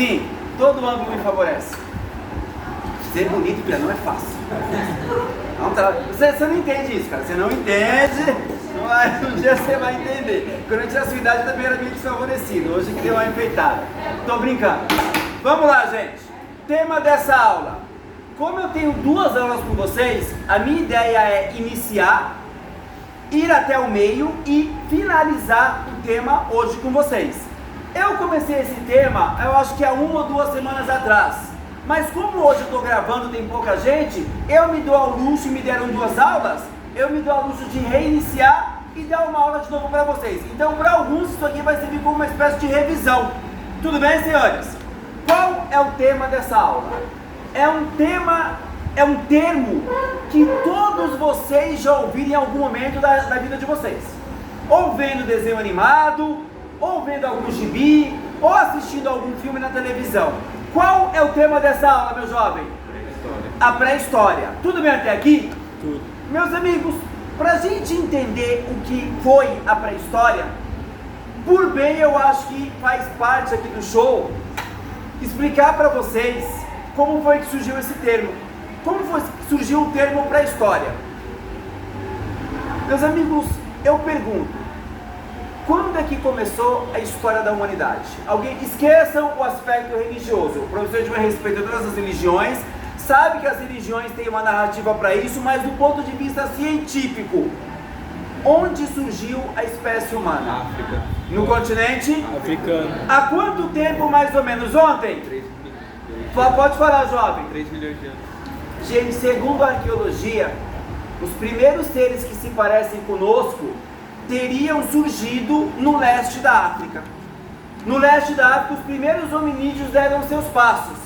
Sim, todo ângulo me favorece. Ser bonito e não é fácil. Você não entende isso, cara. Você não entende, mas um dia você vai entender. Quando eu tinha a sua idade, também era meio desfavorecido. Hoje que deu uma enfeitada. Tô brincando. Vamos lá, gente. Tema dessa aula. Como eu tenho 2 aulas com vocês, a minha ideia é iniciar, ir até o meio e finalizar o tema hoje com vocês. Eu comecei esse tema, eu acho que há 1 ou 2 semanas atrás. Mas como hoje eu estou gravando, tem pouca gente, eu me dou ao luxo, e me deram 2 aulas, eu me dou ao luxo de reiniciar e dar uma aula de novo para vocês. Então, para alguns, isso aqui vai servir como uma espécie de revisão. Tudo bem, senhores? Qual é o tema dessa aula? É um termo que todos vocês já ouviram em algum momento da vida de vocês. Ou vendo desenho animado, ou vendo algum gibi, ou assistindo algum filme na televisão. Qual é o tema dessa aula, meu jovem? Pré-história. A pré-história. Tudo bem até aqui? Tudo. Meus amigos, para a gente entender o que foi a pré-história, por bem eu acho que faz parte aqui do show explicar para vocês como foi que surgiu esse termo. Como foi que surgiu o termo pré-história? Meus amigos, eu pergunto, quando é que começou a história da humanidade? Alguém, esqueçam o aspecto religioso. O professor de respeito a todas as religiões, sabe que as religiões têm uma narrativa para isso, mas do ponto de vista científico, onde surgiu a espécie humana? África. No continente? Africano. Há quanto tempo mais ou menos? Ontem? 3 milhões. Pode falar, jovem. 3 milhões de anos. Gente, segundo a arqueologia, os primeiros seres que se parecem conosco teriam surgido no leste da África. No leste da África, os primeiros hominídeos deram seus passos.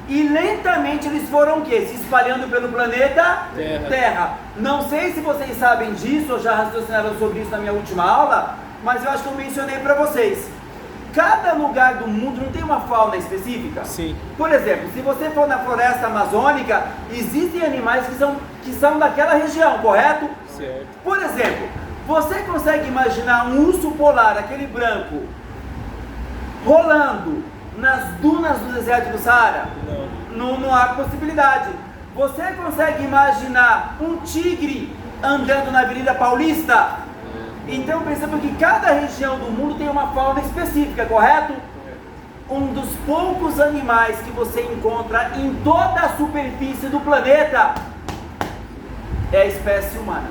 E lentamente eles foram o quê? Se espalhando pelo planeta Terra. Não sei se vocês sabem disso, ou já raciocinaram sobre isso na minha última aula, mas eu acho que eu mencionei para vocês. Cada lugar do mundo não tem uma fauna específica? Sim. Por exemplo, se você for na floresta amazônica, existem animais que são daquela região, correto? Certo. Por exemplo, você consegue imaginar um urso polar, aquele branco, rolando nas dunas do deserto do Saara? Não. Não há possibilidade. Você consegue imaginar um tigre andando na Avenida Paulista? Então perceba que cada região do mundo tem uma fauna específica, correto? Um dos poucos animais que você encontra em toda a superfície do planeta é a espécie humana.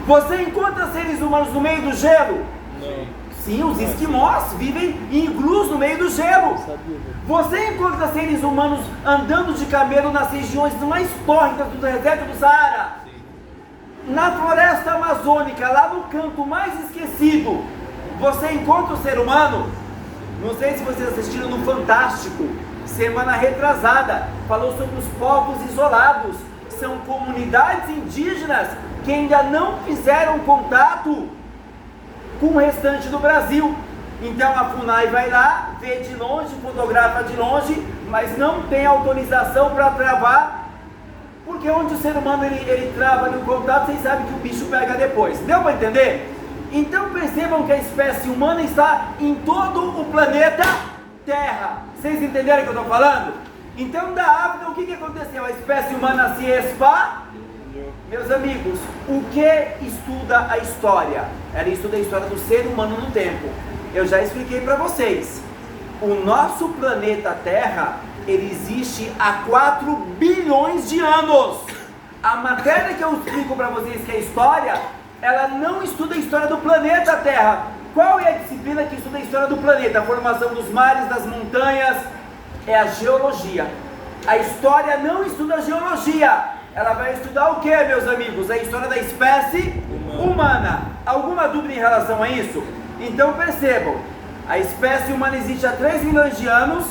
Você encontra seres humanos no meio do gelo? Não. Sim, os esquimós vivem em iglus no meio do gelo. Você encontra seres humanos andando de camelo nas regiões mais tórridas do deserto do Saara? Na floresta amazônica, lá no canto mais esquecido, você encontra o ser humano? Não sei se vocês assistiram no Fantástico, semana retrasada, falou sobre os povos isolados. São comunidades indígenas que ainda não fizeram contato com o restante do Brasil. Então a FUNAI vai lá, vê de longe, fotografa de longe, mas não tem autorização para travar. Porque onde o ser humano ele trava ali o contato, vocês sabem que o bicho pega depois. Deu para entender? Então percebam que a espécie humana está em todo o planeta Terra. Vocês entenderam o que eu estou falando? Então da África, o que aconteceu? A espécie humana se espalhou. Meus amigos, o que estuda a história? Ela estuda a história do ser humano no tempo. Eu já expliquei para vocês. O nosso planeta Terra, ele existe há 4 bilhões de anos. A matéria que eu explico para vocês, que é a história, ela não estuda a história do planeta Terra. Qual é a disciplina que estuda a história do planeta? A formação dos mares, das montanhas, é a geologia. A história não estuda a geologia. Ela vai estudar o que, meus amigos? A história da espécie humana. Alguma dúvida em relação a isso? Então percebam, a espécie humana existe há 3 milhões de anos.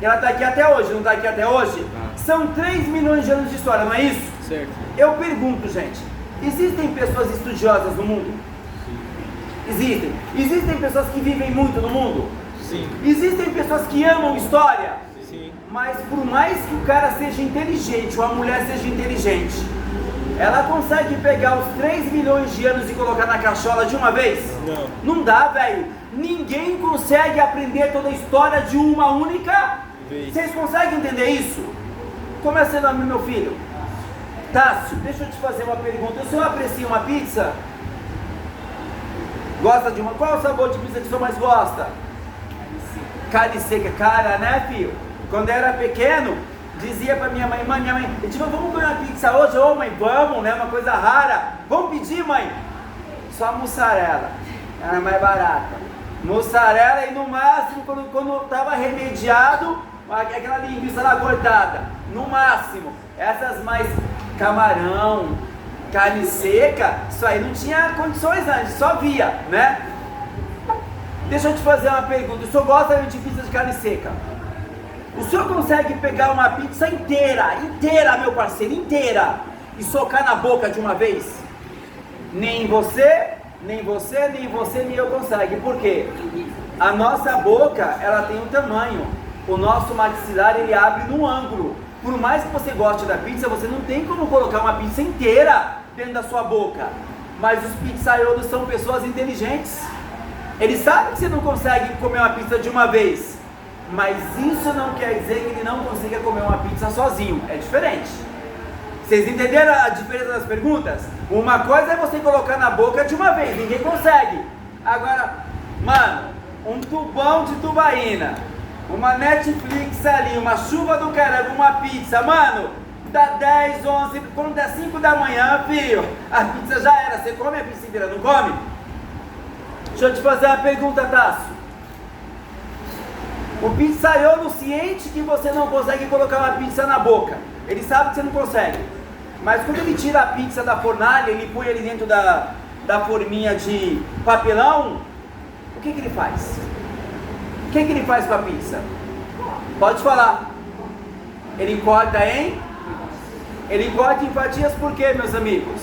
Ela está aqui até hoje, não está aqui até hoje? São 3 milhões de anos de história, não é isso? Certo. Eu pergunto, gente, existem pessoas estudiosas no mundo? Existem. Existem pessoas que vivem muito no mundo? Sim. Existem pessoas que amam história? Sim. Mas por mais que o cara seja inteligente ou a mulher seja inteligente, ela consegue pegar os 3 milhões de anos e colocar na cachola de uma vez? Não. Não dá, velho. Ninguém consegue aprender toda a história de uma única vez. Vocês conseguem entender isso? Como é seu nome, meu filho? Tássio, deixa eu te fazer uma pergunta. O senhor aprecia uma pizza? Gosta de uma? Qual é o sabor de pizza que o senhor mais gosta? Carne seca. Cara, né, filho? Quando eu era pequeno, dizia pra minha mãe, tipo, vamos comer uma pizza hoje? Ô, mãe, vamos, né? Uma coisa rara. Vamos pedir, mãe? Só mussarela. Era mais barata. Mussarela e no máximo, quando tava remediado, aquela linguiça lá cortada. No máximo. Essas mais camarão, carne seca, isso aí não tinha condições antes, só via, né? Deixa eu te fazer uma pergunta. O senhor gosta de pizza de carne seca? O senhor consegue pegar uma pizza inteira, meu parceiro, inteira, e socar na boca de uma vez? Nem você, nem eu consegue. Por quê? A nossa boca, ela tem um tamanho. O nosso maxilar, ele abre no ângulo. Por mais que você goste da pizza, você não tem como colocar uma pizza inteira dentro da sua boca. Mas os pizzaiolos são pessoas inteligentes. Eles sabem que você não consegue comer uma pizza de uma vez. Mas isso não quer dizer que ele não consiga comer uma pizza sozinho. É diferente. Vocês entenderam a diferença das perguntas? Uma coisa é você colocar na boca de uma vez. Ninguém consegue. Agora, mano, um tubão de tubaína, uma Netflix ali, uma chuva do caramba, uma pizza, mano, dá 10, 11, quando dá 5 da manhã, filho, a pizza já era. Você come a pizza inteira, não come? Deixa eu te fazer uma pergunta, Tássio. O pizzaiolo, ciente que você não consegue colocar uma pizza na boca, ele sabe que você não consegue, mas quando ele tira a pizza da fornalha, ele põe ali dentro da forminha de papelão, o que ele faz? O que ele faz com a pizza? Pode falar. Ele corta em fatias, por quê, meus amigos?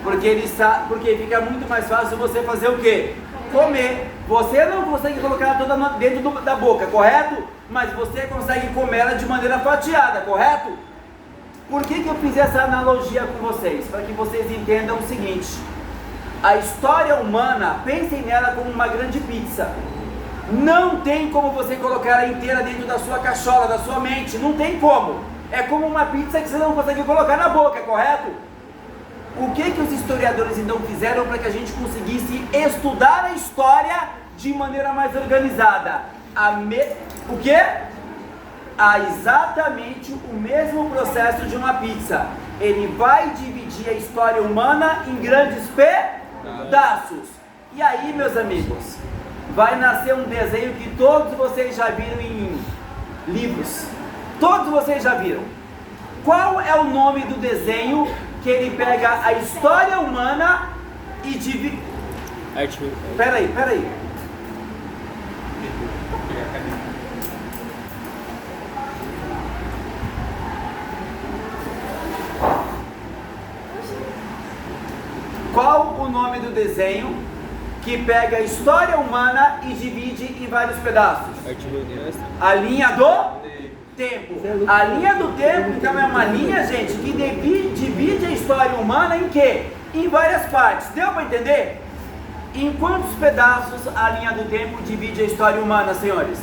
Porque fica muito mais fácil você fazer o quê? Comer. Você não consegue colocar toda dentro da boca, correto? Mas você consegue comer ela de maneira fatiada, correto? Por que eu fiz essa analogia com vocês? Para que vocês entendam o seguinte: a história humana, pensem nela como uma grande pizza. Não tem como você colocar ela inteira dentro da sua cachola, da sua mente. Não tem como. É como uma pizza que você não consegue colocar na boca, correto? O que os historiadores então fizeram para que a gente conseguisse estudar a história de maneira mais organizada? O quê? Exatamente o mesmo processo de uma pizza. Ele vai dividir a história humana em grandes pedaços. E aí, meus amigos, vai nascer um desenho que todos vocês já viram em livros. Todos vocês já viram. Qual é o nome do desenho que ele pega a história humana e divide? Peraí. Qual o nome do desenho que pega a história humana e divide em vários pedaços? A linha do tempo. A linha do tempo, então, é uma linha, gente, que divide a história humana em quê? Em várias partes. Deu para entender? Em quantos pedaços a linha do tempo divide a história humana, senhores?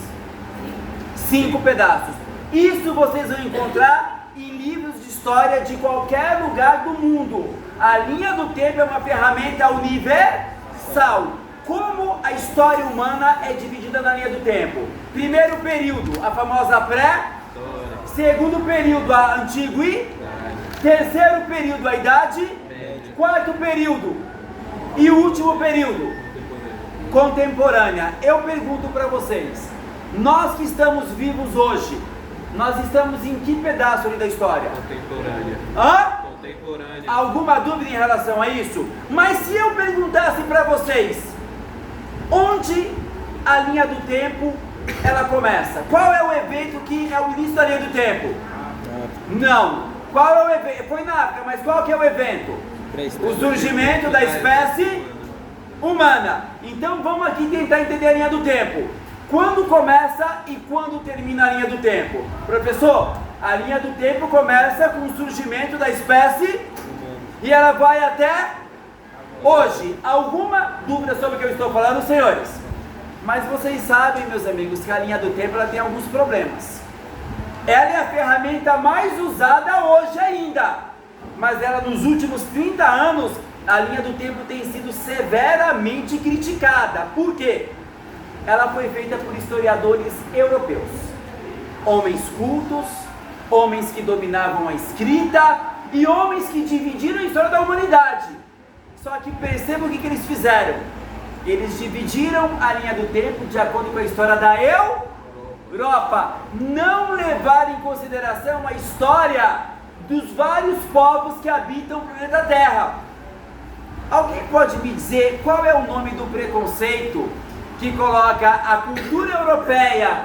5 pedaços. Isso vocês vão encontrar em livros de história de qualquer lugar do mundo. A linha do tempo é uma ferramenta universal. Como a história humana é dividida na linha do tempo? Primeiro período, a famosa pré. Segundo período, a antigo e. Terceiro período, a idade. Quarto período e o último período, contemporânea. Eu pergunto para vocês, nós que estamos vivos hoje, nós estamos em que pedaço ali da história? Contemporânea. Contemporânea. Alguma dúvida em relação a isso? Mas se eu perguntasse para vocês, onde a linha do tempo ela começa? Qual é o evento que é o início da linha do tempo? Não. Qual é o evento? Foi na África, mas qual que é o evento? O surgimento da espécie humana. Então vamos aqui tentar entender a linha do tempo. Quando começa e quando termina a linha do tempo? Professor, a linha do tempo começa com o surgimento da espécie e ela vai até hoje. Alguma dúvida sobre o que eu estou falando, senhores? Mas vocês sabem, meus amigos, que a linha do tempo ela tem alguns problemas. Ela é a ferramenta mais usada hoje ainda, mas ela nos últimos 30 anos, a linha do tempo tem sido severamente criticada. Por quê? Ela foi feita por historiadores europeus, homens cultos, homens que dominavam a escrita e homens que dividiram a história da humanidade. Só que perceba o que eles fizeram. Eles dividiram a linha do tempo de acordo com a história da Europa, não levaram em consideração a história dos vários povos que habitam o planeta Terra. Alguém pode me dizer qual é o nome do preconceito que coloca a cultura europeia,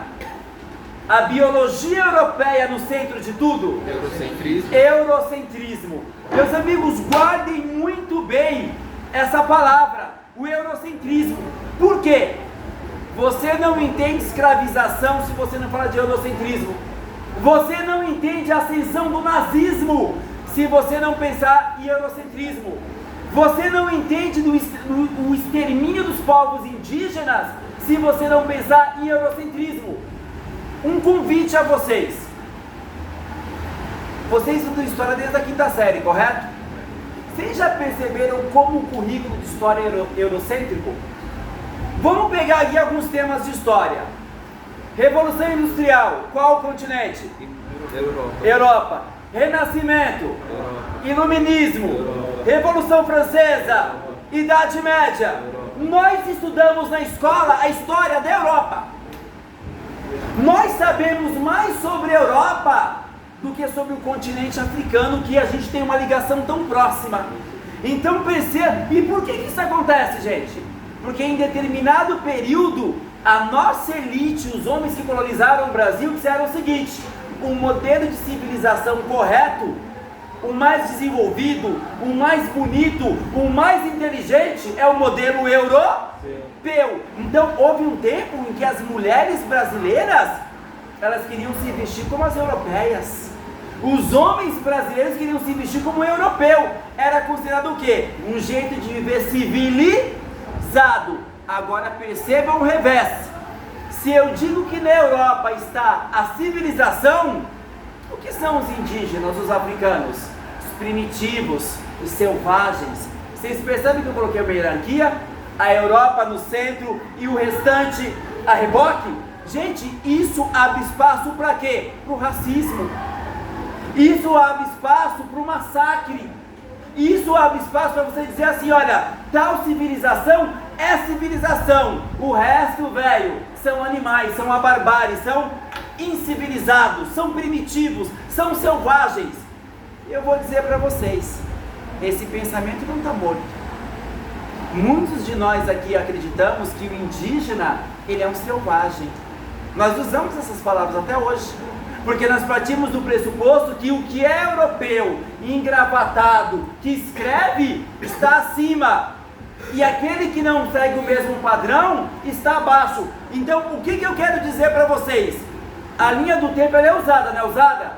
a biologia europeia no centro de tudo? Eurocentrismo. Eurocentrismo. Meus amigos, guardem muito bem essa palavra, o eurocentrismo. Por quê? Você não entende escravização se você não fala de eurocentrismo. Você não entende a ascensão do nazismo se você não pensar em eurocentrismo. Você não entende o extermínio dos povos indígenas se você não pensar em eurocentrismo. Um convite a vocês. Vocês estudam história desde a 5ª série, correto? Vocês já perceberam como o currículo de história é eurocêntrico? Vamos pegar aqui alguns temas de história. Revolução Industrial, qual continente? Europa. Renascimento, Europa. Iluminismo, Europa. Revolução Francesa, Europa. Idade Média. Nós estudamos na escola a história da Europa. Nós sabemos mais sobre a Europa do que sobre o continente africano, que a gente tem uma ligação tão próxima. Então perceba, e por que isso acontece, gente? Porque em determinado período, a nossa elite, os homens que colonizaram o Brasil, disseram o seguinte: o modelo de civilização correto, o mais desenvolvido, o mais bonito, o mais inteligente é o modelo europeu. Então houve um tempo em que as mulheres brasileiras, elas queriam se vestir como as europeias. Os homens brasileiros queriam se vestir como europeu. Era considerado o quê? Um jeito de viver civilizado. Agora percebam o revés. Se eu digo que na Europa está a civilização, o que são os indígenas, os africanos? Os primitivos, os selvagens. Vocês percebem que eu coloquei uma hierarquia? A Europa no centro e o restante a reboque? Gente, isso abre espaço para quê? Para o racismo. Isso abre espaço para o massacre. Isso abre espaço para você dizer assim: olha, tal civilização é civilização, o resto, velho, são animais, são a barbárie, são incivilizados, são primitivos, são selvagens. Eu vou dizer para vocês, esse pensamento não está morto. Muitos de nós aqui acreditamos que o indígena, ele é um selvagem. Nós usamos essas palavras até hoje, porque nós partimos do pressuposto que o que é europeu, engravatado, que escreve, está acima, e aquele que não segue o mesmo padrão, está abaixo. Então, o que eu quero dizer para vocês? A linha do tempo ela é usada, não é usada?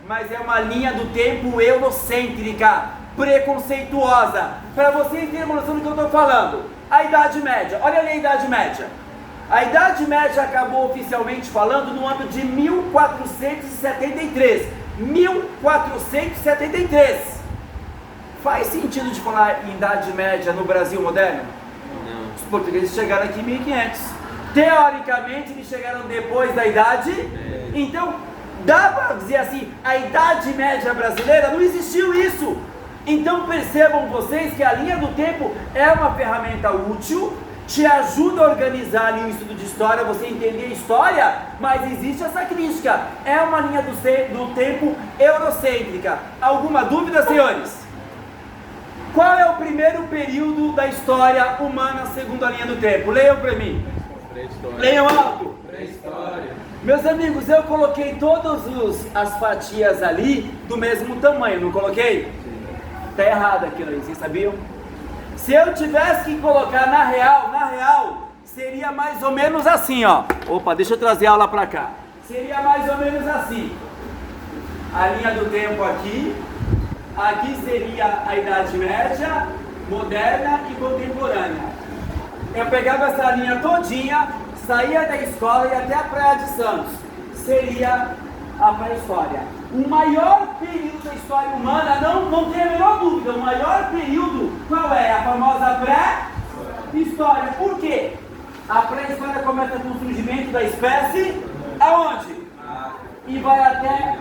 Mas é uma linha do tempo eurocêntrica, preconceituosa, para vocês terem uma noção do que eu estou falando. A Idade Média, olha ali a Idade Média. A Idade Média acabou oficialmente falando no ano de 1473. 1473. Faz sentido de falar em Idade Média no Brasil moderno? Não. Os portugueses chegaram aqui em 1500. Teoricamente, eles chegaram depois da Idade. Então, dá para dizer assim, a Idade Média brasileira não existiu isso. Então percebam vocês que a linha do tempo é uma ferramenta útil, te ajuda a organizar ali o estudo de história, você entender a história, mas existe essa crítica, é uma linha do tempo eurocêntrica. Alguma dúvida, senhores? Qual é o primeiro período da história humana segundo a linha do tempo? Leiam para mim. Leiam alto. Pré-história. Meus amigos, eu coloquei todas as fatias ali do mesmo tamanho, não coloquei? Está errado aquilo aí, vocês sabiam? Se eu tivesse que colocar na real, seria mais ou menos assim, ó. Opa, deixa eu trazer a aula para cá. Seria mais ou menos assim. A linha do tempo aqui. Aqui seria a Idade Média, moderna e contemporânea. Eu pegava essa linha todinha saía da escola e ia até a Praia de Santos. Seria a pré-história. O maior período da história humana, não tem a menor dúvida, o maior período, qual é? A famosa pré-história. Por quê? A pré-história começa com o surgimento da espécie, aonde? E vai até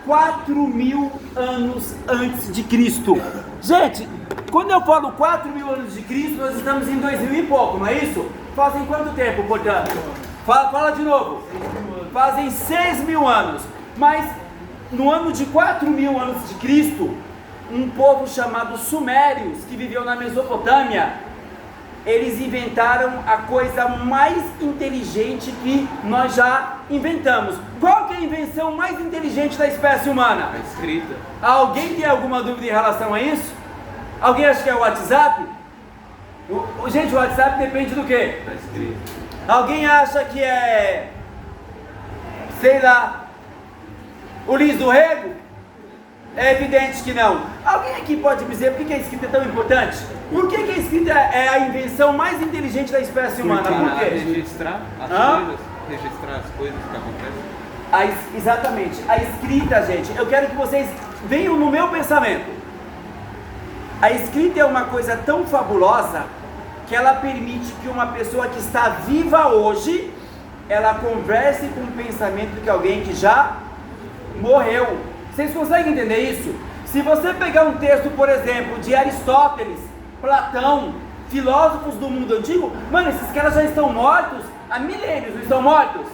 4.000 anos antes de Cristo. Gente, quando eu falo 4.000 anos de Cristo, nós estamos em 2000 e pouco, não é isso? Fazem quanto tempo, portanto? Fala de novo. Fazem 6.000 anos. Mas no ano de 4.000 antes de Cristo, um povo chamado Sumérios, que viveu na Mesopotâmia, eles inventaram a coisa mais inteligente que nós já inventamos. Qual que é a invenção mais inteligente da espécie humana? A escrita. Alguém tem alguma dúvida em relação a isso? Alguém acha que é o WhatsApp? Gente, o WhatsApp depende do quê? Da escrita. Alguém acha que é, sei lá, o Lins do Rego? É evidente que não. Alguém aqui pode me dizer por que a escrita é tão importante? Por que a escrita é a invenção mais inteligente da espécie humana? Por quê? Registrar as coisas que acontecem. Exatamente, a escrita, gente, eu quero que vocês venham no meu pensamento. A escrita é uma coisa tão fabulosa que ela permite que uma pessoa que está viva hoje, ela converse com o pensamento de alguém que já morreu. Vocês conseguem entender isso? Se você pegar um texto, por exemplo, de Aristóteles, Platão, filósofos do mundo antigo, mano, esses caras já estão mortos há milênios, não estão mortos?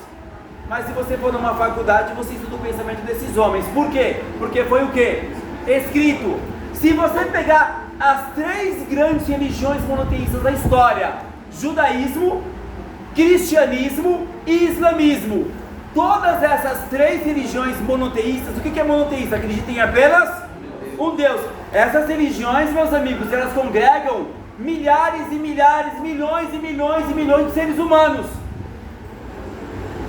Mas se você for numa faculdade, você estuda o pensamento desses homens. Por quê? Porque foi o quê? Escrito. Se você pegar as 3 grandes religiões monoteístas da história, judaísmo, cristianismo e islamismo, todas essas 3 religiões monoteístas, o que é monoteísta? Acreditam em apenas um Deus. Essas religiões, meus amigos, elas congregam milhares e milhares, milhões e milhões e milhões de seres humanos.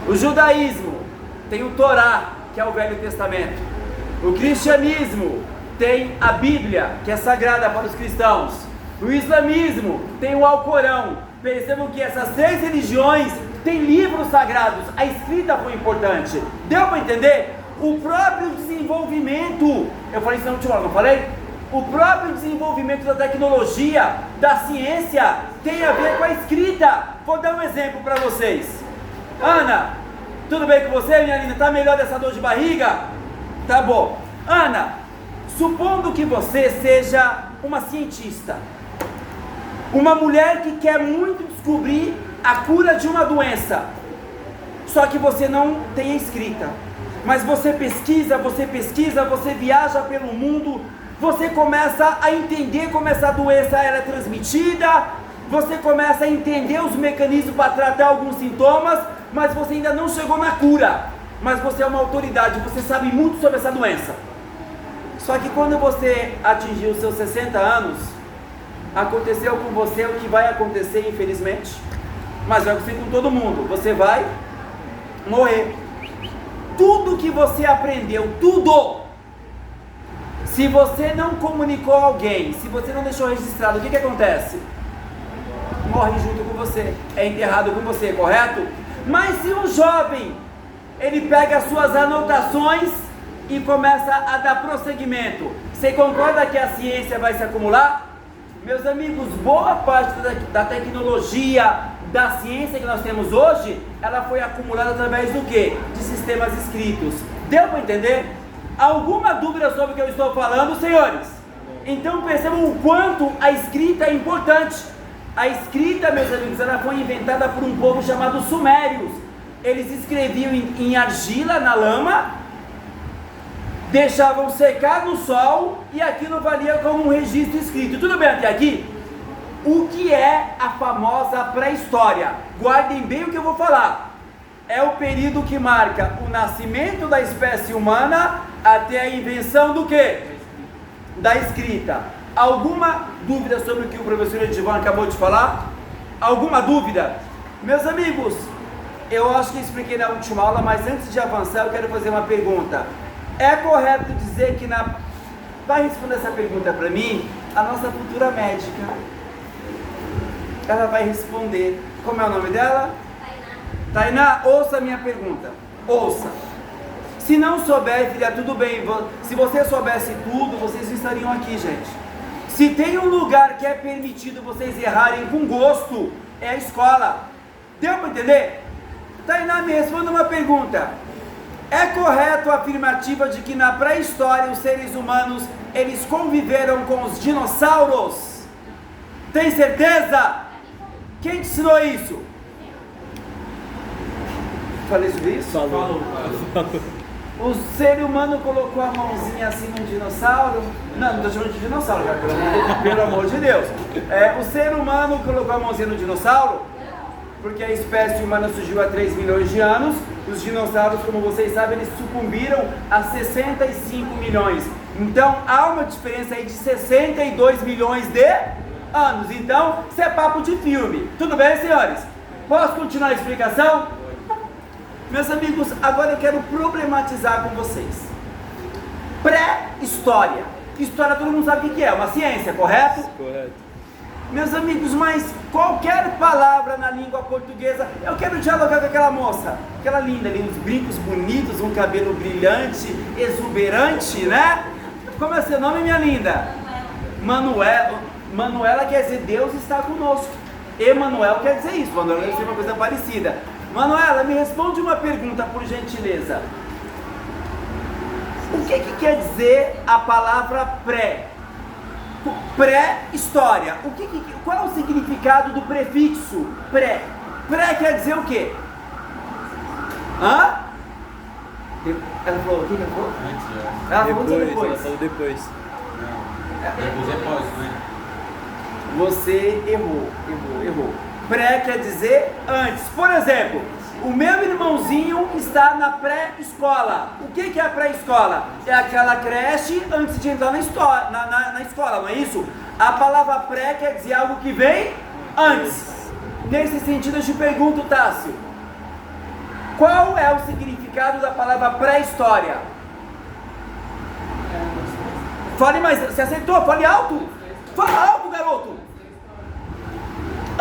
O judaísmo tem o Torá, que é o Velho Testamento. O cristianismo tem a Bíblia, que é sagrada para os cristãos. O islamismo tem o Alcorão. Percebam que essas 3 religiões têm livros sagrados. A escrita foi importante. Deu para entender? O próprio desenvolvimento, eu falei isso na última hora, não falei? O próprio desenvolvimento da tecnologia, da ciência, tem a ver com a escrita. Vou dar um exemplo para vocês. Ana, tudo bem com você, minha linda? Tá melhor dessa dor de barriga? Tá bom. Ana, supondo que você seja uma cientista, uma mulher que quer muito descobrir a cura de uma doença, só que você não tem a escrita, mas você pesquisa, você viaja pelo mundo, você começa a entender como essa doença ela é transmitida, você começa a entender os mecanismos para tratar alguns sintomas, mas você ainda não chegou na cura, mas você é uma autoridade, você sabe muito sobre essa doença. Só que quando você atingiu os seus 60 anos, aconteceu com você o que vai acontecer, infelizmente, mas vai acontecer com todo mundo, você vai morrer. Tudo que você aprendeu, tudo, se você não comunicou a alguém, se você não deixou registrado, o que acontece? Morre junto com você, é enterrado com você, correto? Mas se um jovem, ele pega as suas anotações e começa a dar prosseguimento, você concorda que a ciência vai se acumular? Meus amigos, boa parte da tecnologia, da ciência que nós temos hoje, ela foi acumulada através do quê? De sistemas escritos. Deu para entender? Alguma dúvida sobre o que eu estou falando, senhores? Então percebam o quanto a escrita é importante. A escrita, meus amigos, ela foi inventada por um povo chamado Sumérios. Eles escreviam em argila, na lama, deixavam secar no sol e aquilo valia como um registro escrito. Tudo bem até aqui? O que é a famosa pré-história? Guardem bem o que eu vou falar. É o período que marca o nascimento da espécie humana até a invenção do quê? Da escrita. Alguma dúvida sobre o que o professor Edivan acabou de falar? Alguma dúvida? Meus amigos, eu acho que expliquei na última aula, mas antes de avançar eu quero fazer uma pergunta. É correto dizer que vai responder essa pergunta para mim a nossa futura médica. Ela vai responder. Como é o nome dela? Tainá, ouça a minha pergunta. Ouça. Se não souber, filha, tudo bem. Se você soubesse tudo, vocês estariam aqui, gente. Se tem um lugar que é permitido vocês errarem com gosto, é a escola. Deu para entender? Tainá, me responda uma pergunta. É correto a afirmativa de que na pré-história os seres humanos, eles conviveram com os dinossauros? Tem certeza? Quem te ensinou isso? Falei sobre isso? Falou. O ser humano colocou a mãozinha assim num dinossauro? Não estou chamando de dinossauro, cara, pelo amor de Deus. O ser humano colocou a mãozinha no dinossauro? Porque a espécie humana surgiu há 3 milhões de anos. Os dinossauros, como vocês sabem, eles sucumbiram há 65 milhões. Então há uma diferença aí de 62 milhões de anos. Então, isso é papo de filme. Tudo bem, senhores? Posso continuar a explicação? Meus amigos, agora eu quero problematizar com vocês. Pré-história. História todo mundo sabe o que é, uma ciência, correto? Correto. Meus amigos, mas qualquer palavra na língua portuguesa, eu quero dialogar com aquela moça, aquela linda ali, uns brincos bonitos, um cabelo brilhante, exuberante, né? Como é seu nome, minha linda? Manuela. Manuela quer dizer Deus está conosco. Emanuel quer dizer isso, Manuela quer dizer uma coisa parecida. Manuela, me responde uma pergunta, por gentileza. O que quer dizer a palavra pré? Pré-história. Qual é o significado do prefixo pré? Pré quer dizer o quê? Hã? Ela falou, o que ela falou? Antes, ela falou depois. Ela falou depois. Não. Depois é pós, né? Você errou. Pré quer dizer antes. Por exemplo, o meu irmãozinho está na pré-escola. O que é a pré-escola? É aquela creche antes de entrar na escola, não é isso? A palavra pré quer dizer algo que vem antes. Nesse sentido, eu te pergunto, Tássio, qual é o significado da palavra pré-história? Fale mais, você acertou? Fale alto! Fala alto, garoto!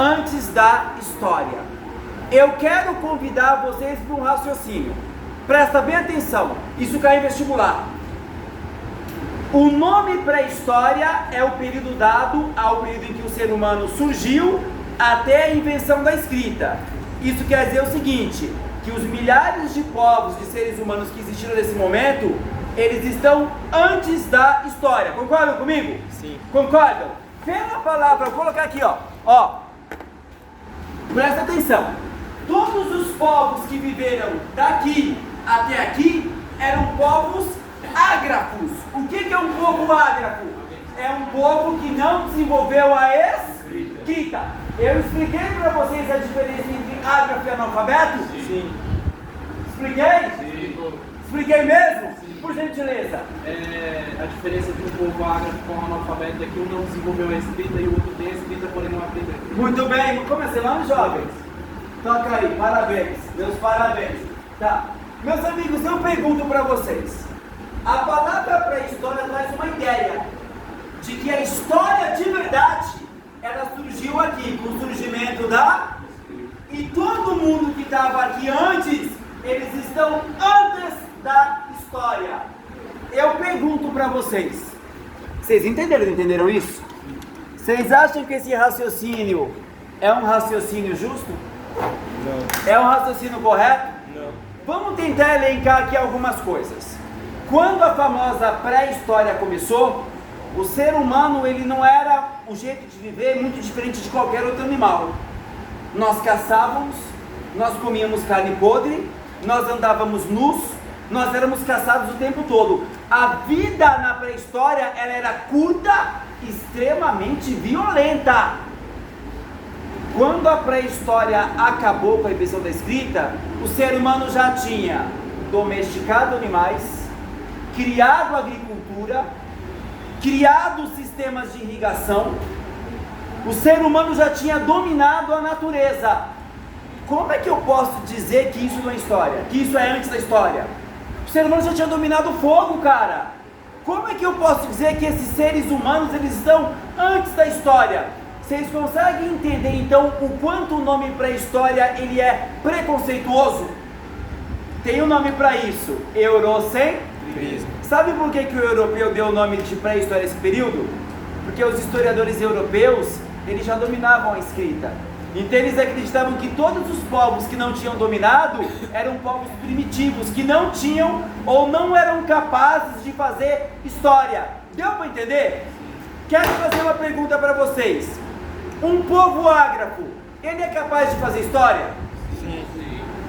Antes da história. Eu quero convidar vocês para um raciocínio. Presta bem atenção, isso cai em vestibular. O nome pré-história é o período dado ao período em que o ser humano surgiu até a invenção da escrita. Isso quer dizer o seguinte, que os milhares de povos, de seres humanos que existiram nesse momento, eles estão antes da história. Concordam comigo? Sim. Concordam? Pela palavra, vou colocar aqui, ó. Presta atenção. Todos os povos que viveram daqui até aqui eram povos ágrafos. O que é um povo ágrafo? É um povo que não desenvolveu a escrita. Eu expliquei para vocês a diferença entre ágrafo e analfabeto? Sim. Expliquei? Sim. Expliquei mesmo? Sim. Por gentileza. A diferença entre um povo ágrafo com um analfabeto é que um não desenvolveu a escrita e o outro tem a escrita, porém não aprendeu. Muito bem. Como é seu nome, jovens? Toca aí, parabéns, meus parabéns. Tá, meus amigos, eu pergunto para vocês. A palavra pré-história traz uma ideia de que a história de verdade, ela surgiu aqui, com o surgimento da... E todo mundo que estava aqui antes, eles estão antes da história. Eu pergunto para vocês. Vocês entenderam isso? Vocês acham que esse raciocínio é um raciocínio justo? Não. É um raciocínio correto? Não. Vamos tentar elencar aqui algumas coisas. Quando a famosa pré-história começou, o ser humano, ele não era o jeito de viver muito diferente de qualquer outro animal. Nós caçávamos, nós comíamos carne podre, nós andávamos nus, nós éramos caçados o tempo todo. A vida na pré-história, ela era curta, extremamente violenta. Quando a pré-história acabou com a invenção da escrita, o ser humano já tinha domesticado animais, criado agricultura, criado sistemas de irrigação. O ser humano já tinha dominado a natureza. Como é que eu posso dizer que isso não é história? Que isso é antes da história? O ser humano já tinha dominado o fogo, cara. Como é que eu posso dizer que esses seres humanos, eles estão antes da história? Vocês conseguem entender então o quanto o nome pré-história ele é preconceituoso? Tem um nome para isso, eurocentrismo. Sabe por que o europeu deu o nome de pré-história a esse período? Porque os historiadores europeus, eles já dominavam a escrita. Então eles acreditavam que todos os povos que não tinham dominado eram povos primitivos, que não tinham ou não eram capazes de fazer história. Deu para entender? Quero fazer uma pergunta para vocês. Um povo ágrafo, ele é capaz de fazer história? Sim.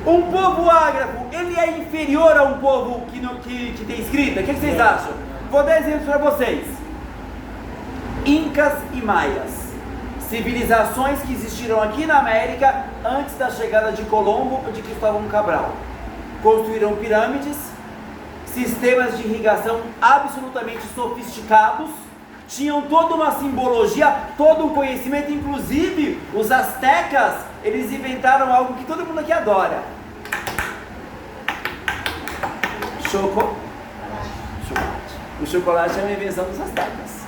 Um povo ágrafo, ele é inferior a um povo que tem escrita? O que vocês acham? Vou dar exemplos para vocês. Incas e Maias. Civilizações que existiram aqui na América antes da chegada de Colombo ou de Cristóvão Cabral. Construíram pirâmides, sistemas de irrigação absolutamente sofisticados, tinham toda uma simbologia, todo um conhecimento, inclusive os astecas, eles inventaram algo que todo mundo aqui adora. Chocolate. O chocolate é uma invenção dos astecas.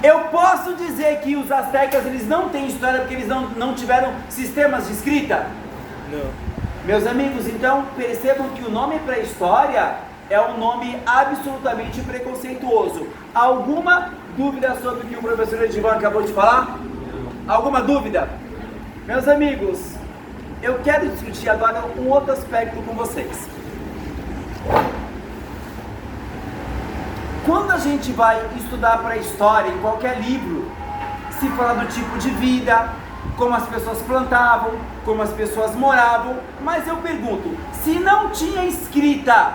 Eu posso dizer que os astecas eles não têm história porque eles não tiveram sistemas de escrita? Não. Meus amigos, então percebam que o nome pré-história é um nome absolutamente preconceituoso. Alguma dúvida sobre o que o professor Edivan acabou de falar? Alguma dúvida? Meus amigos, eu quero discutir agora um outro aspecto com vocês. Quando a gente vai estudar para a história, em qualquer livro, se fala do tipo de vida, como as pessoas plantavam, como as pessoas moravam, mas eu pergunto, se não tinha escrita,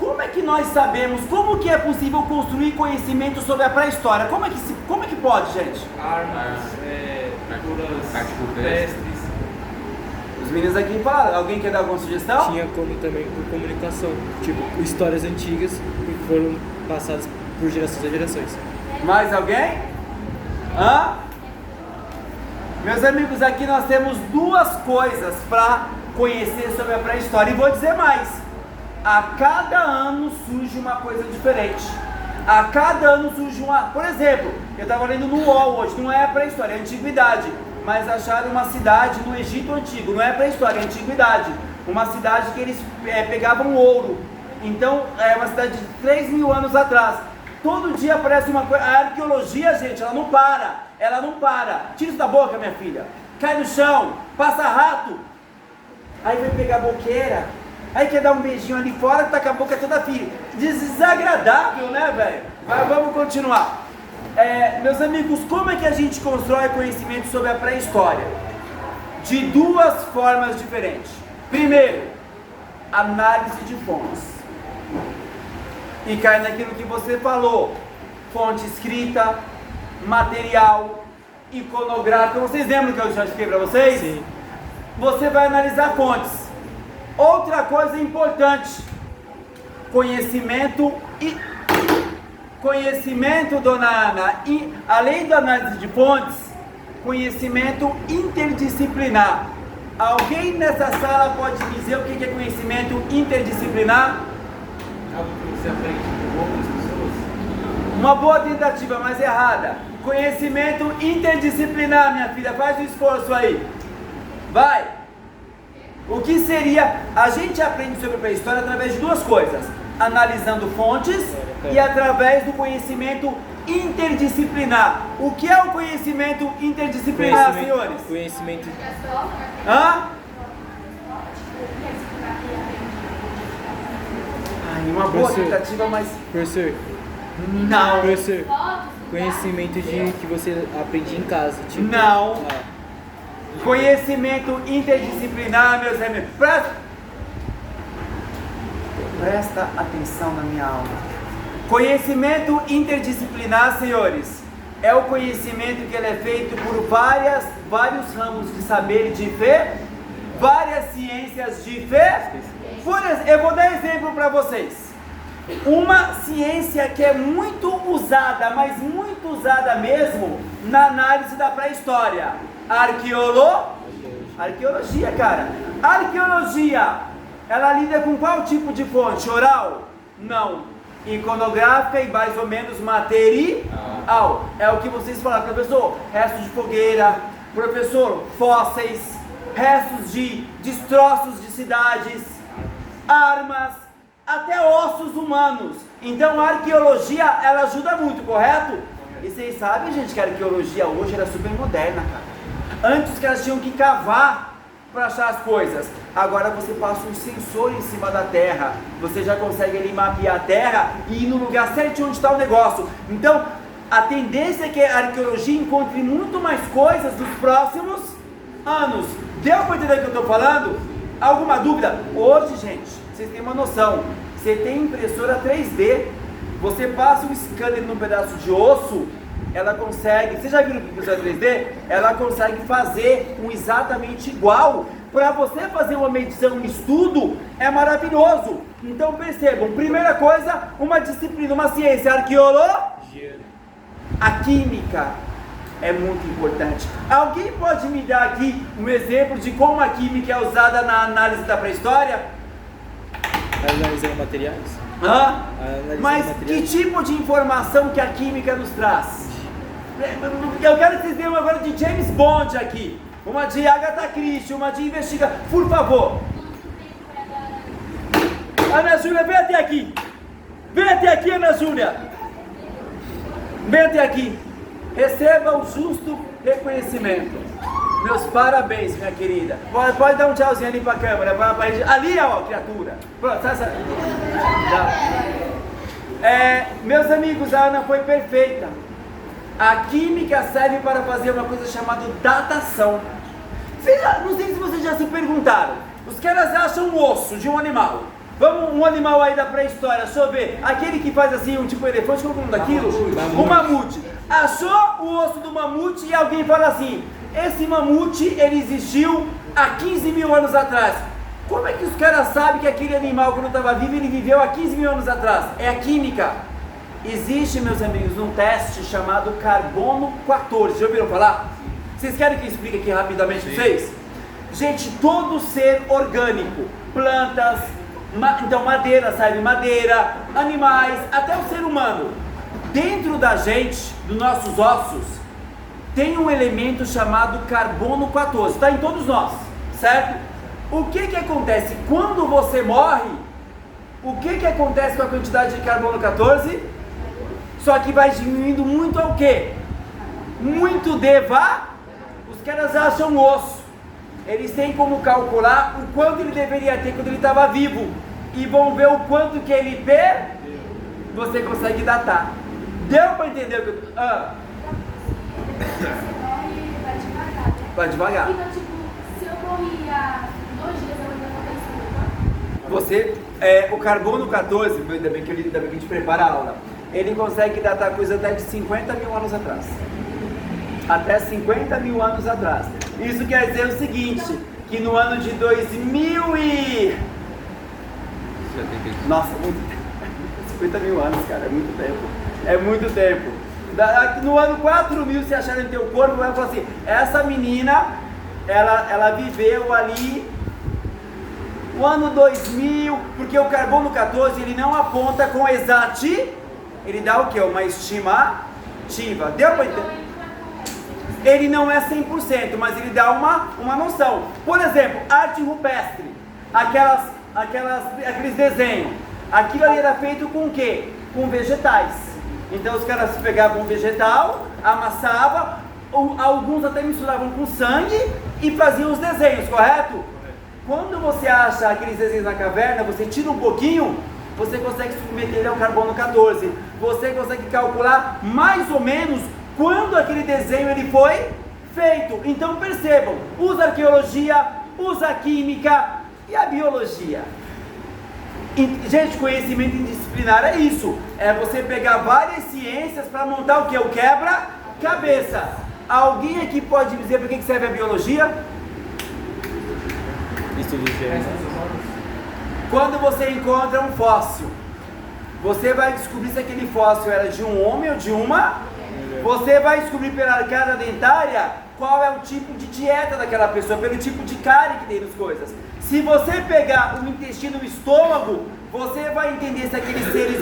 como é que nós sabemos, como que é possível construir conhecimento sobre a pré-história? Como é que pode, gente? Armas, culturas, pestes. Os meninos aqui falaram, alguém quer dar alguma sugestão? Tinha como também por comunicação, tipo histórias antigas que foram passadas por gerações a gerações. Mais alguém? Hã? Meus amigos, aqui nós temos duas coisas para conhecer sobre a pré-história e vou dizer mais. A cada ano surge uma coisa diferente. A cada ano surge uma... Por exemplo, eu estava lendo no UOL hoje, não é a pré-história, é a antiguidade. Mas acharam uma cidade no Egito Antigo, não é pré-história, é a antiguidade. Uma cidade que eles pegavam ouro. Então, é uma cidade de 3.000 anos atrás. Todo dia aparece uma coisa. A arqueologia, gente, ela não para. Ela não para. Tira isso da boca, minha filha. Cai no chão, passa rato. Aí vai pegar boqueira. Aí quer dar um beijinho ali fora, tá com a boca toda firme. Desagradável, né, velho? Mas vamos continuar. Meus amigos, como é que a gente constrói conhecimento sobre a pré-história? De duas formas diferentes. Primeiro, análise de fontes. E cai naquilo que você falou: fonte escrita, material, iconográfica. Vocês lembram que eu já expliquei para vocês? Sim. Você vai analisar fontes. Outra coisa importante: conhecimento, dona Ana, e além da análise de fontes, conhecimento interdisciplinar. Alguém nessa sala pode dizer o que é conhecimento interdisciplinar? Algo que você aprende com outras pessoas. Uma boa tentativa, mas errada. Conhecimento interdisciplinar, minha filha, faz um esforço aí. Vai. O que seria? A gente aprende sobre a pré-história através de duas coisas: analisando fontes e através do conhecimento interdisciplinar. O que é o conhecimento interdisciplinar, senhores? Conhecimento. Hã? Ai, uma boa tentativa, mas Professor, não. professor, conhecimento de que você aprende em casa. Tipo, Não. Conhecimento interdisciplinar, meus amigos. Presta atenção na minha aula. Conhecimento interdisciplinar, senhores, é o conhecimento que ele é feito por vários ramos de saber de fé, várias ciências de fé. Eu vou dar exemplo para vocês. Uma ciência que é muito usada, mas muito usada mesmo, na análise da pré-história: arqueologia, cara. Arqueologia, ela lida com qual tipo de fonte? Oral? Não. iconográfica e mais ou menos material. É o que vocês falaram, professor, restos de fogueira, professor, fósseis, restos de destroços de cidades, armas, até ossos humanos. Então a arqueologia, ela ajuda muito, correto? E vocês sabem, gente, que a arqueologia hoje era super moderna, cara. Antes que elas tinham que cavar para achar as coisas. Agora você passa um sensor em cima da terra, você já consegue ali mapear a terra e ir no lugar certinho onde está o negócio. Então a tendência é que a arqueologia encontre muito mais coisas nos próximos anos. Deu para entender o que eu estou falando? Alguma dúvida? Hoje, gente, vocês têm uma noção, você tem impressora 3D, você passa um scanner num pedaço de osso, ela consegue, vocês já viram impressora 3D? Ela consegue fazer um exatamente igual. Para você fazer uma medição, um estudo, é maravilhoso. Então percebam, primeira coisa, uma disciplina, uma ciência, arqueologia. A química é muito importante. Alguém pode me dar aqui um exemplo de como a química é usada na análise da pré-história? Analisando materiais? Mas que tipo de informação que a química nos traz? Eu quero que vocês tenham agora de James Bond aqui, uma de Agatha Christie, uma de investigação, por favor. Ana Júlia, vem até aqui. Vem até aqui, Ana Júlia. Vem até aqui. Receba o justo reconhecimento. Meus parabéns, minha querida. Pode dar um tchauzinho ali pra câmera. Ali, ó, criatura. Pronto, meus amigos, a Ana foi perfeita. A química serve para fazer uma coisa chamada datação. Não sei se vocês já se perguntaram. Os caras acham um osso de um animal. Vamos, um animal aí da pré-história, deixa eu ver. Aquele que faz assim, um tipo elefante, como é o nome daquilo? Um mamute. Achou o osso do mamute e alguém fala assim: esse mamute, ele existiu há 15 mil anos atrás. Como é que os caras sabem que aquele animal, quando estava vivo, ele viveu há 15 mil anos atrás? É a química. Existe, meus amigos, um teste chamado carbono 14. Já ouviram falar? Vocês querem que eu explique aqui rapidamente para vocês? Gente, todo ser orgânico, plantas, então madeira, sabe? Madeira, animais, até o ser humano. Dentro da gente, dos nossos ossos, tem um elemento chamado carbono 14. Está em todos nós, certo? O que acontece? Quando você morre, o que acontece com a quantidade de carbono 14? Só que vai diminuindo muito ao quê? Muito os caras acham osso. Eles têm como calcular o quanto ele deveria ter quando ele estava vivo. E vão ver o quanto que ele você consegue datar. Deu para entender o que eu... Vai devagar. Então, tipo, se eu morrer há 2 dias, eu ainda vou ter isso. Você, o carbono 14, ainda bem que a gente prepara a aula, ele consegue datar coisa até de 50 mil anos atrás. Até 50 mil anos atrás. Isso quer dizer o seguinte, que no ano de 2000 e... Nossa, muito tempo. 50 mil anos, cara, é muito tempo. É muito tempo. No ano 4000, se acharem teu corpo, vai falar assim: essa menina, ela viveu ali o ano 2000, porque o carbono 14, ele não aponta com ele dá o que? Uma estimativa. Deu para entender? Ele não é 100%, mas ele dá uma noção. Por exemplo, arte rupestre, aqueles desenhos, aquilo ali era feito com o quê? Com vegetais. Então os caras pegavam um vegetal, amassavam, alguns até misturavam com sangue e faziam os desenhos, correto? Quando você acha aqueles desenhos na caverna, você tira um pouquinho, você consegue submeter ele ao carbono 14. Você consegue calcular mais ou menos quando aquele desenho ele foi feito. Então percebam, usa arqueologia, usa a química e a biologia. Gente, conhecimento interdisciplinar é isso. É você pegar várias ciências para montar o que? O quebra-cabeça. Alguém aqui pode dizer para que serve a biologia? Estudo de genes. Quando você encontra um fóssil, você vai descobrir se aquele fóssil era de um homem ou de uma. Você vai descobrir pela arcada dentária qual é o tipo de dieta daquela pessoa, pelo tipo de cárie que tem nas coisas. Se você pegar o intestino e o estômago, você vai entender se aqueles seres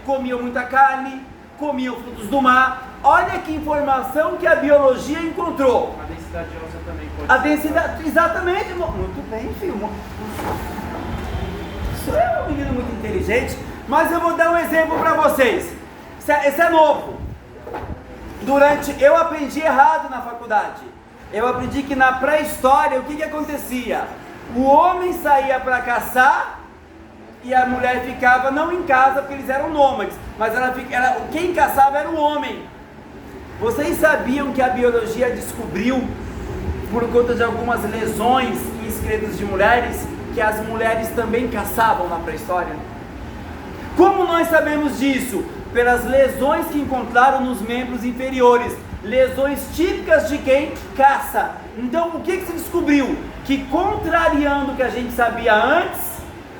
comiam muita carne, comiam frutos do mar. Olha que informação que a biologia encontrou. A densidade óssea também pode A densidade, exatamente, muito bem, filho. Isso é um menino muito inteligente, mas eu vou dar um exemplo para vocês. Esse é novo. Eu aprendi errado na faculdade. Eu aprendi que na pré-história, o que acontecia? O homem saía para caçar e a mulher ficava não em casa porque eles eram nômades, mas quem caçava era o homem. Vocês sabiam que a biologia descobriu, por conta de algumas lesões em esqueletos de mulheres, que as mulheres também caçavam na pré-história? Como nós sabemos disso? Pelas lesões que encontraram nos membros inferiores, lesões típicas de quem caça. Então, o que se descobriu? Que, contrariando o que a gente sabia antes,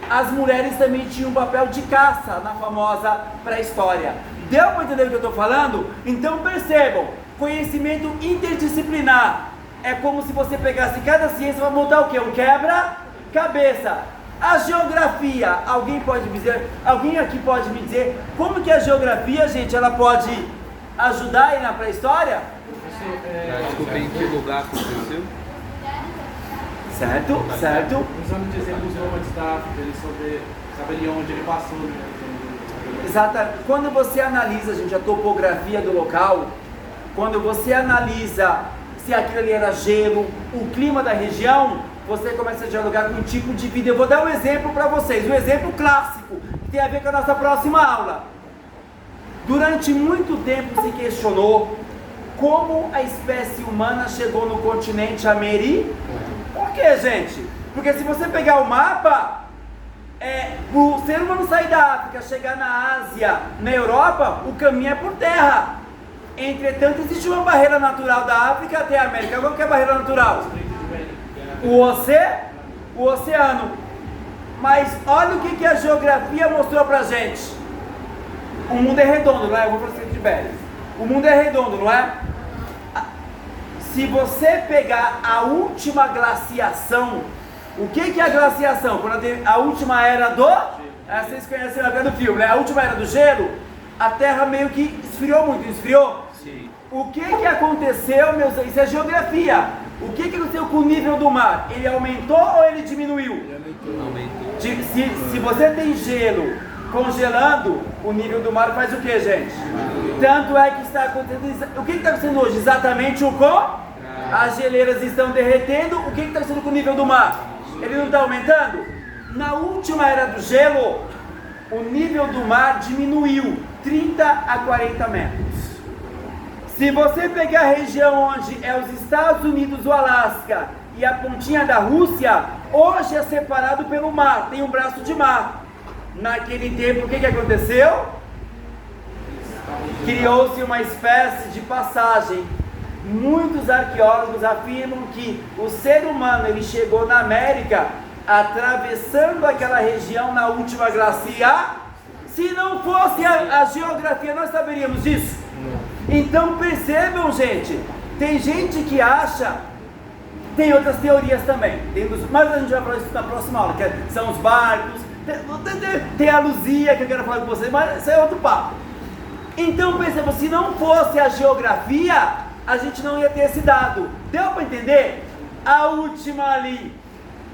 as mulheres também tinham um papel de caça na famosa pré-história. Deu para entender o que eu estou falando? Então percebam, conhecimento interdisciplinar é como se você pegasse cada ciência para montar o quê? Um quebra-cabeça. A geografia, alguém aqui pode me dizer como que a geografia, gente, ela pode ajudar aí na pré-história? Desculpa, em que lugar aconteceu? Certo? Usando de exemplo os nômades da África, ele sabe ali onde ele passou. Exato. Quando você analisa, gente, a topografia do local, quando você analisa se aquilo ali era gelo, o clima da região, você começa a dialogar com um tipo de vida. Eu vou dar um exemplo para vocês, um exemplo clássico, que tem a ver com a nossa próxima aula. Durante muito tempo se questionou como a espécie humana chegou no continente americano. Por quê, gente? Porque se você pegar o mapa, o ser humano sair da África, chegar na Ásia, na Europa, o caminho é por terra. Entretanto, existe uma barreira natural da África até a América. Qual que é a barreira natural? O oceano. Mas olha o que a geografia mostrou pra gente. O mundo é redondo, não é? Eu vou para o Estreito de Bering. O mundo é redondo, não é? Se você pegar a última glaciação, o que é a glaciação? Quando tem a última era do... Vocês conhecem a do filme, né? A última era do gelo, a Terra meio que esfriou muito, esfriou? Sim. O que aconteceu, meus... Isso é geografia. O que aconteceu com o nível do mar? Ele aumentou ou ele diminuiu? Ele aumentou. Se você tem gelo congelando, o nível do mar faz o que, gente? Tanto é que está acontecendo... O que está acontecendo hoje? Exatamente o com? As geleiras estão derretendo. O que está acontecendo com o nível do mar? Ele não está aumentando? Na última era do gelo, o nível do mar diminuiu 30 a 40 metros. Se você pegar a região onde é os Estados Unidos, o Alasca e a pontinha da Rússia, hoje é separado pelo mar, tem um braço de mar. Naquele tempo, o que aconteceu? Criou-se uma espécie de passagem. Muitos arqueólogos afirmam que o ser humano ele chegou na América atravessando aquela região na última glaciar. Se não fosse a geografia, nós saberíamos disso. Então percebam, gente, tem gente que acha, tem outras teorias também, mas a gente vai falar isso na próxima aula, que são os barcos, tem a Luzia que eu quero falar com vocês, mas isso é outro papo. Então percebam, se não fosse a geografia, a gente não ia ter esse dado. Deu para entender? A última ali,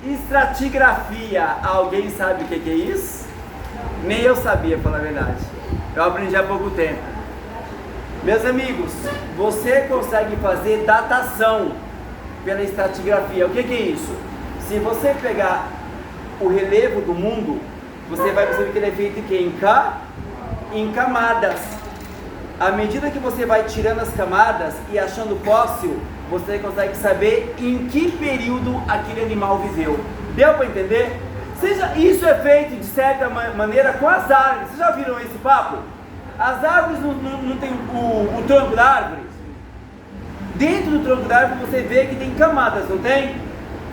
estratigrafia, alguém sabe o que é isso? Nem eu sabia, pra falar a verdade. Eu aprendi há pouco tempo. Meus amigos, você consegue fazer datação pela estratigrafia. O que é isso? Se você pegar o relevo do mundo, você vai perceber que ele é feito de quê? Em camadas. À medida que você vai tirando as camadas e achando fóssil, você consegue saber em que período aquele animal viveu. Deu para entender? Isso é feito de certa maneira com as árvores. Vocês já viram esse papo? As árvores não tem o tronco da árvore? Dentro do tronco da árvore você vê que tem camadas, não tem?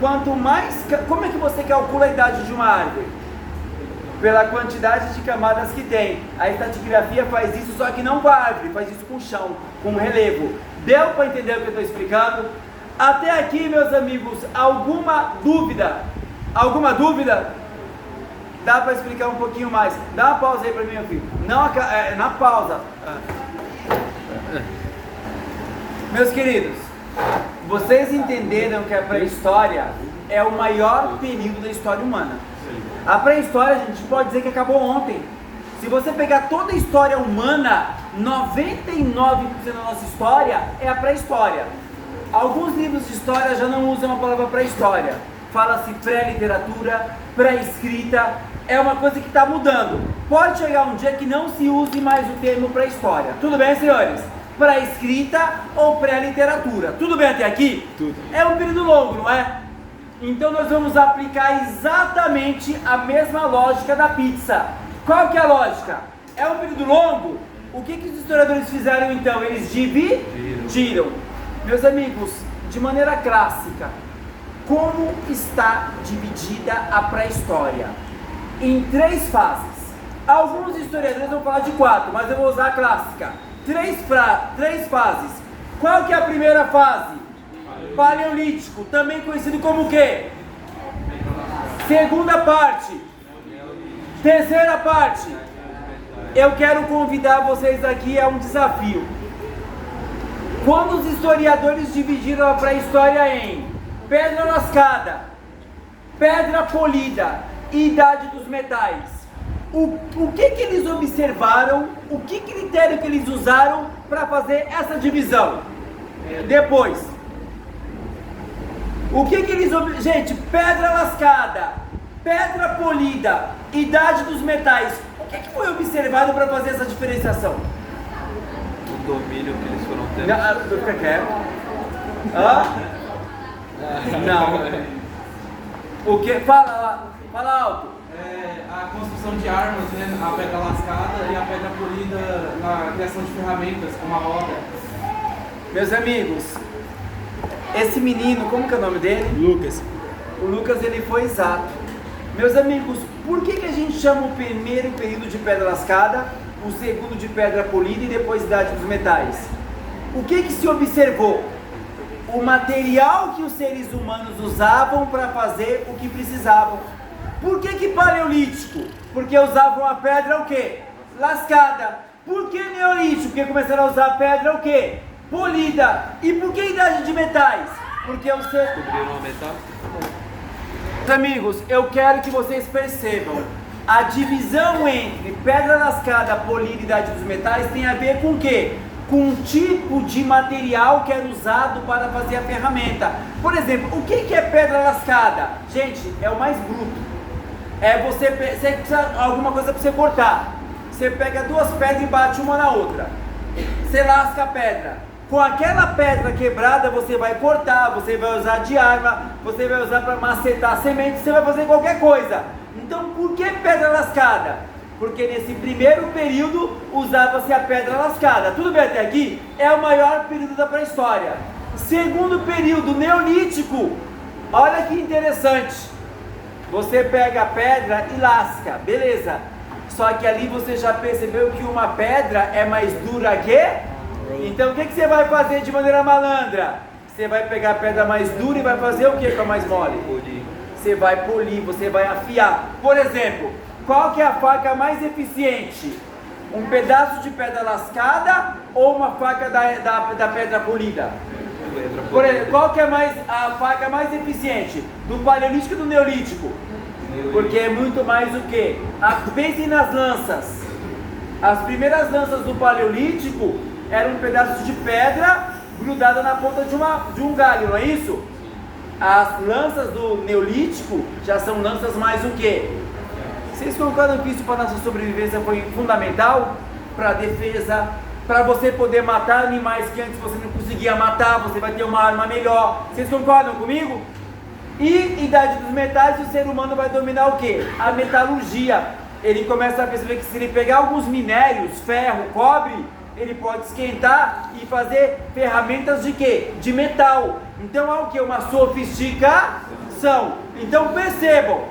Quanto mais... Como é que você calcula a idade de uma árvore? Pela quantidade de camadas que tem. A estratigrafia faz isso, só que não com a árvore, faz isso com o chão, com o relevo. Deu para entender o que eu estou explicando? Até aqui, meus amigos, alguma dúvida? Alguma dúvida? Dá para explicar um pouquinho mais? Dá uma pausa aí para mim, meu filho. Não, na pausa. Meus queridos, vocês entenderam que a pré-história é o maior período da história humana. A pré-história, a gente pode dizer que acabou ontem. Se você pegar toda a história humana, 99% da nossa história é a pré-história. Alguns livros de história já não usam a palavra pré-história. Fala-se pré-literatura, pré-escrita, é uma coisa que está mudando. Pode chegar um dia que não se use mais o termo pré-história. Tudo bem, senhores? Pré-escrita ou pré-literatura. Tudo bem até aqui? Tudo. É um período longo, não é? Então nós vamos aplicar exatamente a mesma lógica da pizza. Qual que é a lógica? É um período longo? O que os historiadores fizeram então? Eles dividiram. Meus amigos, de maneira clássica, como está dividida a pré-história? Em 3 fases. Alguns historiadores vão falar de 4, mas eu vou usar a clássica. 3 fases. Qual que é a primeira fase? Paleolítico, também conhecido como o quê? Segunda parte. Terceira parte. Eu quero convidar vocês aqui a um desafio. Quando os historiadores dividiram a pré-história em pedra lascada, pedra polida e idade dos metais, o que eles observaram, o que critério que eles usaram para fazer essa divisão? Depois, o que eles observaram? Gente, pedra lascada, pedra polida, idade dos metais, o que foi observado para fazer essa diferenciação? O domínio que eles foram tendo. Fica quieto. Não. O que? Fala alto. A construção de armas, né? A pedra lascada e a pedra polida na criação de ferramentas, como a roda. Meus amigos, esse menino, como que é o nome dele? Lucas. O Lucas, ele foi exato. Meus amigos, por que a gente chama o primeiro período de pedra lascada, o segundo de pedra polida e depois idade dos metais? O que se observou? O material que os seres humanos usavam para fazer o que precisavam. Por que paleolítico? Porque usavam a pedra o quê? Lascada. Por que neolítico? Porque começaram a usar a pedra o quê? Polida. E por que idade de metais? Porque os seres... Descobriram a metal? Amigos, eu quero que vocês percebam. A divisão entre pedra lascada, polida e idade dos metais tem a ver com o quê? Com o tipo de material que era usado para fazer a ferramenta. Por exemplo, o que é pedra lascada? Gente, é o mais bruto. Você precisa alguma coisa para você cortar. Você pega 2 pedras e bate uma na outra. Você lasca a pedra. Com aquela pedra quebrada você vai cortar, você vai usar de arma, você vai usar para macetar semente, você vai fazer qualquer coisa. Então por que pedra lascada? Porque nesse primeiro período usava-se a pedra lascada. Tudo bem até aqui? É o maior período da pré-história. Segundo período, neolítico. Olha que interessante. Você pega a pedra e lasca, beleza. Só que ali você já percebeu que uma pedra é mais dura que? Então o que você vai fazer de maneira malandra? Você vai pegar a pedra mais dura e vai fazer o que com a mais mole? Polir. Você vai polir, você vai afiar. Por exemplo, qual que é a faca mais eficiente? Um pedaço de pedra lascada ou uma faca da pedra polida? Por exemplo, qual que é a faca mais eficiente? Do paleolítico ou do neolítico? Porque é muito mais o que? Pensem nas lanças. As primeiras lanças do paleolítico eram um pedaço de pedra grudada na ponta de um galho, não é isso? As lanças do neolítico já são lanças mais o que? Vocês concordam que isso para a nossa sobrevivência foi fundamental? Para a defesa, para você poder matar animais que antes você não conseguia matar, você vai ter uma arma melhor. Vocês concordam comigo? E idade dos metais, o ser humano vai dominar o que? A metalurgia. Ele começa a perceber que se ele pegar alguns minérios, ferro, cobre, ele pode esquentar e fazer ferramentas de quê? De metal. Então há o que? Uma sofisticação. Então percebam,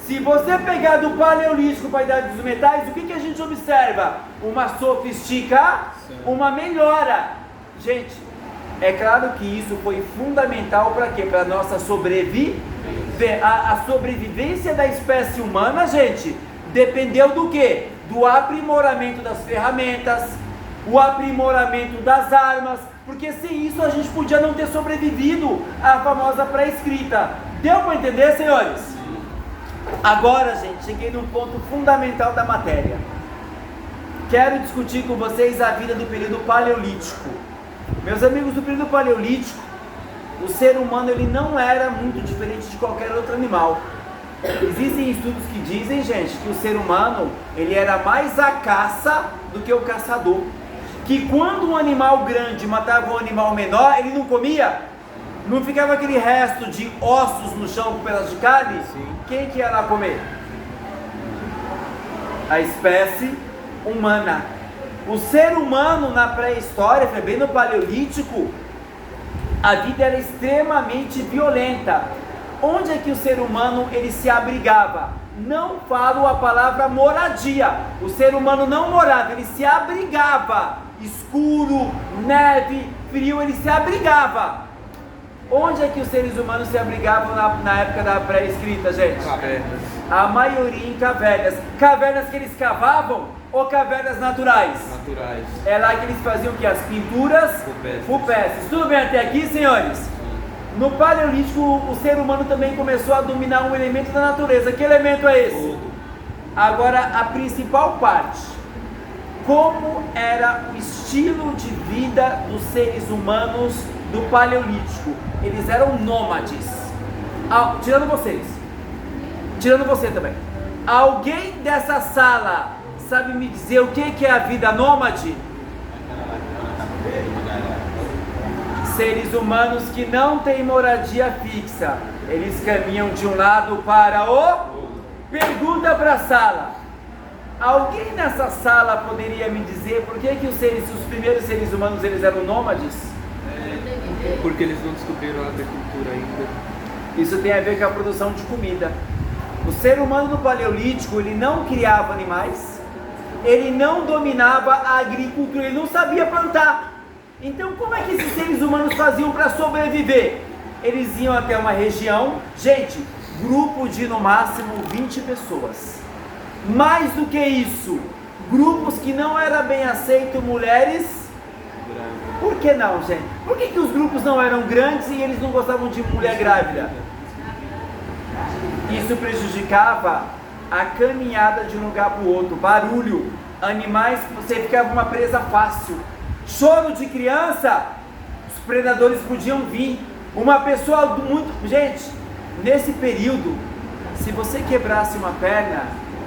se você pegar do paleolítico para a idade dos metais, o que a gente observa? Uma sofisticação, uma melhora. Gente, é claro que isso foi fundamental para quê? Para a nossa sobrevivência. A sobrevivência da espécie humana, gente, dependeu do quê? Do aprimoramento das ferramentas, o aprimoramento das armas, porque sem isso a gente podia não ter sobrevivido à famosa pré-escrita. Deu para entender, senhores? Agora, gente, cheguei num ponto fundamental da matéria. Quero discutir com vocês a vida do período paleolítico. Meus amigos, do período paleolítico, o ser humano ele não era muito diferente de qualquer outro animal. Existem estudos que dizem, gente, que o ser humano ele era mais a caça do que o caçador. Que quando um animal grande matava um animal menor, ele não comia? Não ficava aquele resto de ossos no chão com pedaços de carne? Sim. Quem que ia lá comer? A espécie humana. O ser humano na pré-história, foi bem no paleolítico, a vida era extremamente violenta. Onde é que o ser humano ele se abrigava? Não falo a palavra moradia. O ser humano não morava, ele se abrigava. Escuro, neve, frio, ele se abrigava. Onde é que os seres humanos se abrigavam na época da pré-escrita, gente? Cavernas. A maioria em cavernas. Cavernas que eles cavavam ou cavernas naturais? Naturais. É lá que eles faziam o que? As pinturas rupestres. Tudo bem até aqui, senhores? No paleolítico, o ser humano também começou a dominar um elemento da natureza. Que elemento é esse? Fogo. Agora, a principal parte. Como era o estilo de vida dos seres humanos do paleolítico? Eles eram nômades. Tirando vocês. Tirando você também. Alguém dessa sala sabe me dizer o que é a vida nômade? Seres humanos que não têm moradia fixa. Eles caminham de um lado para o... Pergunta para a sala. Alguém nessa sala poderia me dizer por que os primeiros seres humanos eles eram nômades? Porque eles não descobriram a agricultura ainda. Isso tem a ver com a produção de comida. O ser humano no paleolítico, ele não criava animais, ele não dominava a agricultura, ele não sabia plantar. Então como é que esses seres humanos faziam para sobreviver? Eles iam até uma região, gente, grupo de no máximo 20 pessoas. Mais do que isso, grupos que não era bem aceito mulheres. Por que não, gente? Por que os grupos não eram grandes e eles não gostavam de mulher grávida? Isso prejudicava a caminhada de um lugar para o outro, barulho, animais, você ficava uma presa fácil. Choro de criança, os predadores podiam vir. Uma pessoa muito... Gente, nesse período, se você quebrasse uma perna,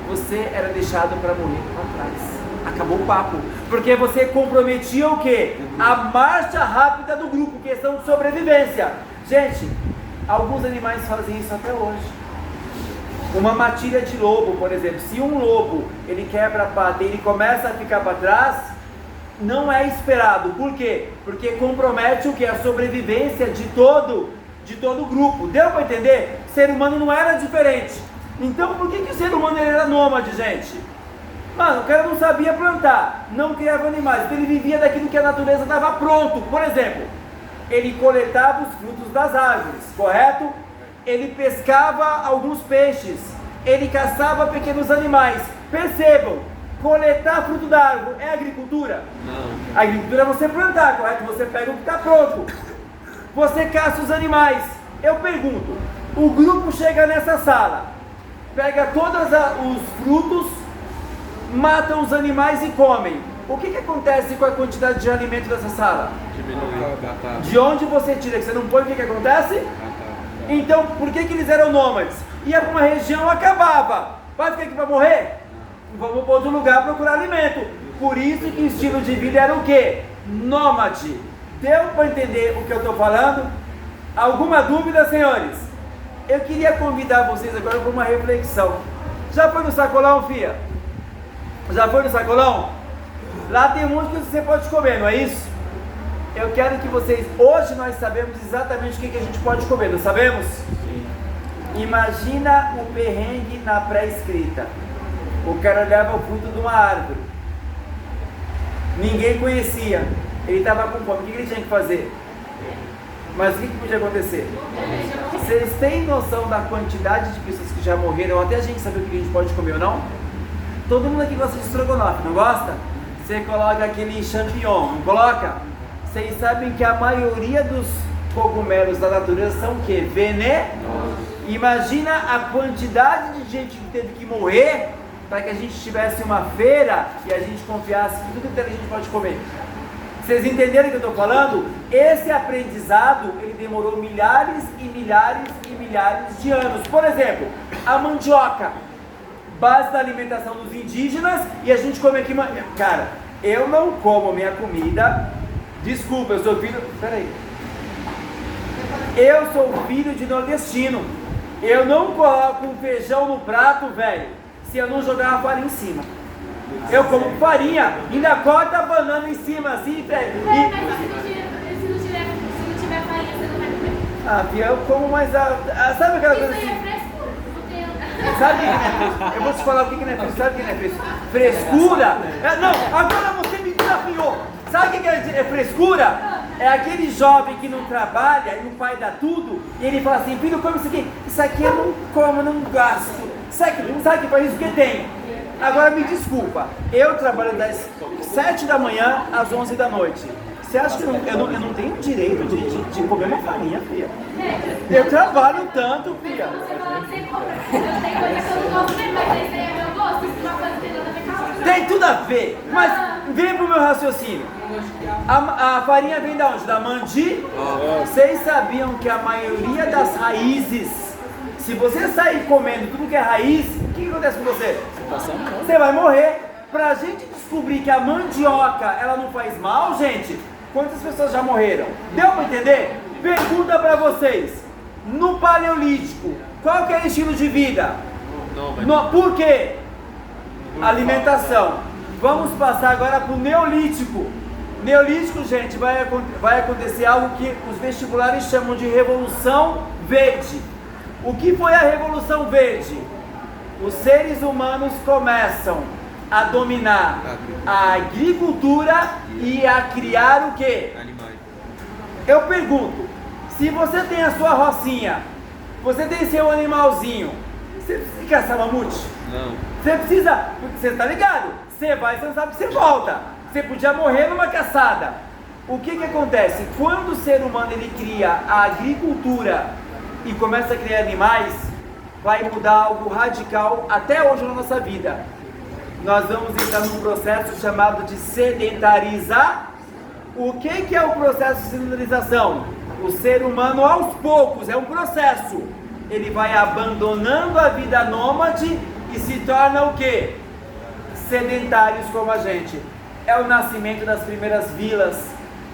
você era deixado para morrer para trás. Acabou o papo. Porque você comprometia o quê? A marcha rápida do grupo, questão de sobrevivência. Gente, alguns animais fazem isso até hoje. Uma matilha de lobo, por exemplo. Se um lobo, ele quebra a pata e ele começa a ficar para trás, não é esperado. Por quê? Porque compromete o quê? A sobrevivência de todo o grupo. Deu para entender? O ser humano não era diferente. Então por que o ser humano era nômade, gente? Mano, o cara não sabia plantar, não criava animais, então ele vivia daquilo que a natureza estava pronto. Por exemplo, ele coletava os frutos das árvores, correto? Ele pescava alguns peixes, ele caçava pequenos animais. Percebam, coletar fruto da árvore é agricultura? Não. A agricultura é você plantar, correto? Você pega o que está pronto. Você caça os animais. Eu pergunto, o grupo chega nessa sala, pega todos os frutos, matam os animais e comem. O que acontece com a quantidade de alimento dessa sala? Diminui. De onde você tira? Que você não põe, o que acontece? Então, por que eles eram nômades? Ia para uma região, acabava. Vai ficar aqui para morrer? Vamos para outro lugar procurar alimento. Por isso que o estilo de vida era o quê? Nômade. Deu para entender o que eu estou falando? Alguma dúvida, senhores? Eu queria convidar vocês agora para uma reflexão. Já foi no sacolão, filha? Já foi no sacolão? Lá tem muito que você pode comer, não é isso? Eu quero que vocês... Hoje nós sabemos exatamente o que a gente pode comer, não sabemos? Sim. Imagina o perrengue na pré-escrita. O cara olhava o fruto de uma árvore. Ninguém conhecia. Ele estava com fome. O que ele tinha que fazer? Mas o que podia acontecer? Vocês têm noção da quantidade de pessoas que já morreram, até a gente saber o que a gente pode comer ou não? Todo mundo aqui gosta de estrogonofe, não gosta? Você coloca aquele champignon, não coloca? Vocês sabem que a maioria dos cogumelos da natureza são o quê? Venenosos. Imagina a quantidade de gente que teve que morrer para que a gente tivesse uma feira e a gente confiasse que tudo que a gente pode comer. Vocês entenderam o que eu estou falando? Esse aprendizado, ele demorou milhares e milhares e milhares de anos. Por exemplo, a mandioca, base da alimentação dos indígenas, e a gente come aqui... Cara, eu não como minha comida... Desculpa, eu sou filho... Peraí. Eu sou filho de nordestino. Eu não coloco um feijão no prato, velho, se eu não jogar a farinha em cima. Eu como farinha, ainda corta a banana em cima, assim, velho. Mas se não tiver farinha, você não vai comer? Ah, Fia, eu como mais sabe aquela coisa Isso aí assim? é frescura. Sabe, eu vou te falar o que não é frescura. Sabe o que não é frescura? Frescura? Não, agora você me desafiou. Sabe o que é frescura? É aquele jovem que não trabalha e o pai dá tudo, e ele fala assim: filho, come isso aqui. Isso aqui eu não como, não gasto. Sabe que faz isso que tem? Agora me desculpa, eu trabalho das 7 da manhã às 11 da noite. Você acha que eu não tenho direito de comer uma farinha, filha? Eu trabalho tanto, filha. Você fala que você compra. Eu tenho coisa que eu não gosto mesmo, mas esse aí é meu gosto. Isso é uma coisa que tem nada a ver com a outra. Tem tudo a ver, mas vem pro meu raciocínio. A farinha vem da onde? Da mandioca? Vocês sabiam que a maioria das raízes, se você sair comendo tudo que é raiz, o que acontece com você? Você vai morrer. Pra gente descobrir que a mandioca, ela não faz mal, gente, quantas pessoas já morreram? Deu pra entender? Pergunta pra vocês. No Paleolítico, qual que era o estilo de vida? Por quê? Alimentação. Vamos passar agora pro Neolítico. Neolítico, gente, vai acontecer algo que os vestibulares chamam de Revolução Verde. O que foi a Revolução Verde? Os seres humanos começam a dominar a agricultura e a criar o quê? Animais. Eu pergunto, se você tem a sua rocinha, você tem seu animalzinho, você precisa caçar mamute? Não. Você precisa, porque você está ligado, você vai, você não sabe que você volta. Você podia morrer numa caçada. O que acontece? Quando o ser humano ele cria a agricultura e começa a criar animais, vai mudar algo radical até hoje na nossa vida. Nós vamos entrar num processo chamado de sedentarizar. O que é o processo de sedentarização? O ser humano aos poucos, é um processo. Ele vai abandonando a vida nômade e se torna o quê? Sedentários como a gente. É o nascimento das primeiras vilas,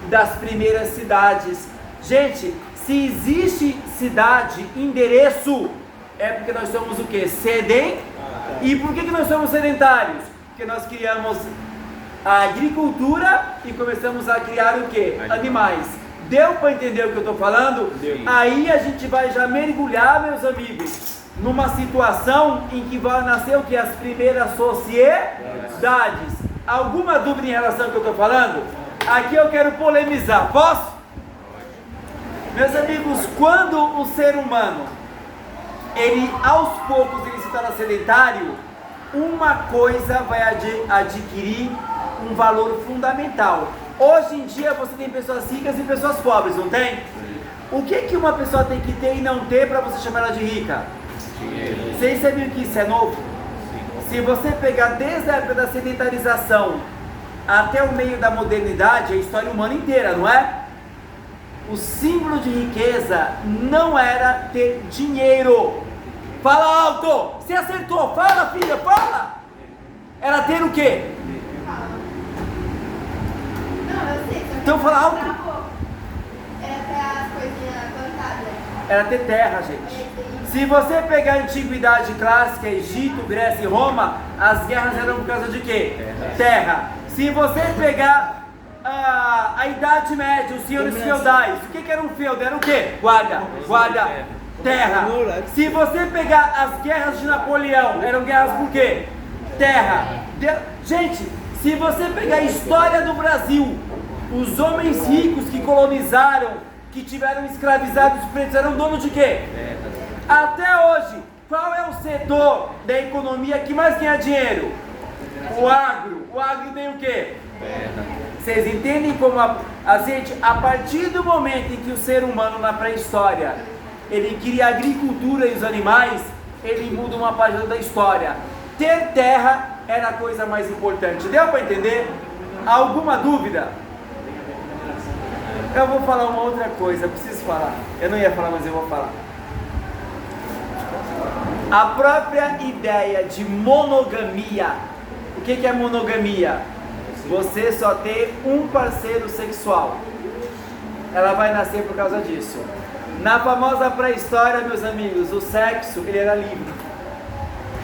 das primeiras cidades. Gente, se existe cidade, endereço, é porque nós somos o quê? E por que nós somos sedentários? Porque nós criamos a agricultura e começamos a criar o quê? Animais. Deu para entender o que eu estou falando? Deu. Aí a gente vai já mergulhar, meus amigos, numa situação em que vai nascer o que? As primeiras sociedades. Alguma dúvida em relação ao que eu estou falando? Aqui eu quero polemizar. Posso? Meus amigos, quando o ser humano, ele aos poucos ele se torna sedentário, uma coisa vai adquirir um valor fundamental. Hoje em dia você tem pessoas ricas e pessoas pobres, não tem? O que uma pessoa tem que ter e não ter para você chamar ela de rica? Dinheiro. Vocês sabiam que isso é novo? Se você pegar desde a época da sedentarização até o meio da modernidade, a história humana inteira, não é? O símbolo de riqueza não era ter dinheiro. Fala alto! Você acertou! Fala, filha, fala! Era ter o quê? Não, eu sei. Então fala alto. Era pra as coisinhas plantadas. Era ter terra, gente. Se você pegar a antiguidade clássica, Egito, Grécia e Roma, as guerras eram por causa de quê? Terra. Se você pegar a Idade Média, os senhores feudais, o que era um feudo? Era o quê? Guarda, terra. Se você pegar as guerras de Napoleão, eram guerras por quê? Terra. Gente, se você pegar a história do Brasil, os homens ricos que colonizaram que tiveram escravizados, os pretos eram donos de quê? Até hoje, qual é o setor da economia que mais ganha dinheiro? O agro. O agro tem o quê? Vocês entendem como a gente, a partir do momento em que o ser humano na pré-história, ele queria a agricultura e os animais, ele muda uma página da história. Ter terra era a coisa mais importante. Deu para entender? Alguma dúvida? Eu vou falar uma outra coisa, preciso falar. Eu não ia falar, mas eu vou falar. A própria ideia de monogamia. O que é monogamia? Você só ter um parceiro sexual. Ela vai nascer por causa disso. Na famosa pré-história, meus amigos, o sexo, ele era livre.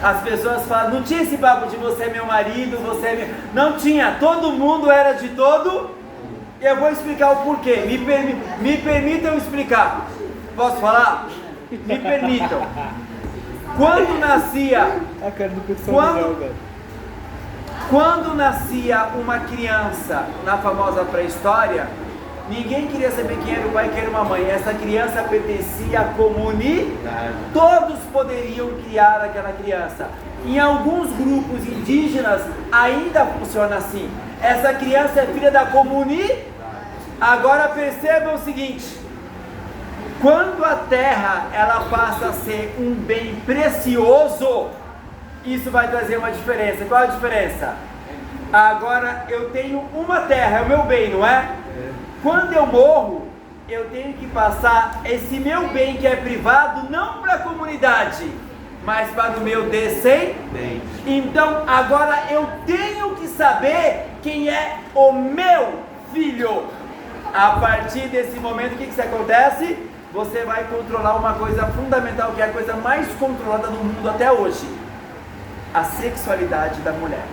As pessoas falam, não tinha esse papo de você é meu marido, você é meu... Não tinha, todo mundo era de todo. Eu vou explicar o porquê. Me permitam explicar. Posso falar? Me permitam. Quando nascia... A cara do pessoal Quando nascia uma criança na famosa pré-história, ninguém queria saber quem era o pai e quem era uma mãe. Essa criança pertencia à comunidade. Todos poderiam criar aquela criança. Em alguns grupos indígenas ainda funciona assim. Essa criança é filha da comunidade. Agora percebam o seguinte: quando a terra ela passa a ser um bem precioso, isso vai trazer uma diferença. Qual a diferença? Agora eu tenho uma terra, é o meu bem, não é? Quando eu morro, eu tenho que passar esse meu bem que é privado não para a comunidade, mas para o meu descendente. Então agora eu tenho que saber quem é o meu filho. A partir desse momento, o que acontece? Você vai controlar uma coisa fundamental, que é a coisa mais controlada no mundo até hoje: a sexualidade da mulher.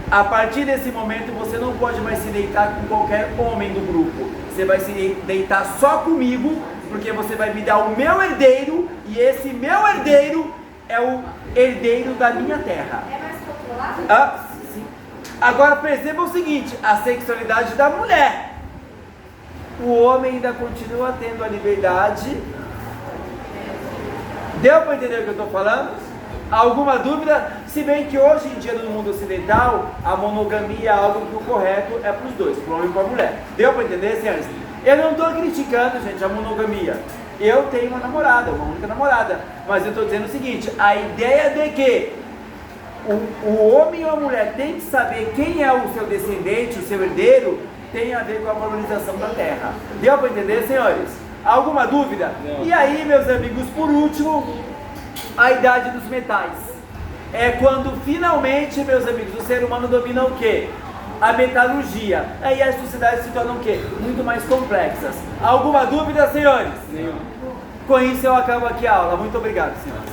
A partir desse momento, você não pode mais se deitar com qualquer homem do grupo. Você vai se deitar só comigo, porque você vai me dar o meu herdeiro, e esse meu herdeiro é o herdeiro da minha terra. É mais controlado? Sim. Agora perceba o seguinte: a sexualidade da mulher. O homem ainda continua tendo a liberdade. Deu para entender o que eu estou falando? Alguma dúvida? Se bem que hoje em dia no mundo ocidental, a monogamia é algo que o correto é para os dois, para o homem e para a mulher. Deu para entender, senhores? Eu não estou criticando, gente, a monogamia. Eu tenho uma namorada, uma única namorada. Mas eu estou dizendo o seguinte: a ideia de que o homem ou a mulher tem que saber quem é o seu descendente, o seu herdeiro, tem a ver com a valorização da terra. Deu para entender, senhores? Alguma dúvida? Não. E aí, meus amigos, por último, a idade dos metais. É quando finalmente, meus amigos, o ser humano domina o quê? A metalurgia. Aí as sociedades se tornam o quê? Muito mais complexas. Alguma dúvida, senhores? Nenhuma. Com isso eu acabo aqui a aula. Muito obrigado, senhores.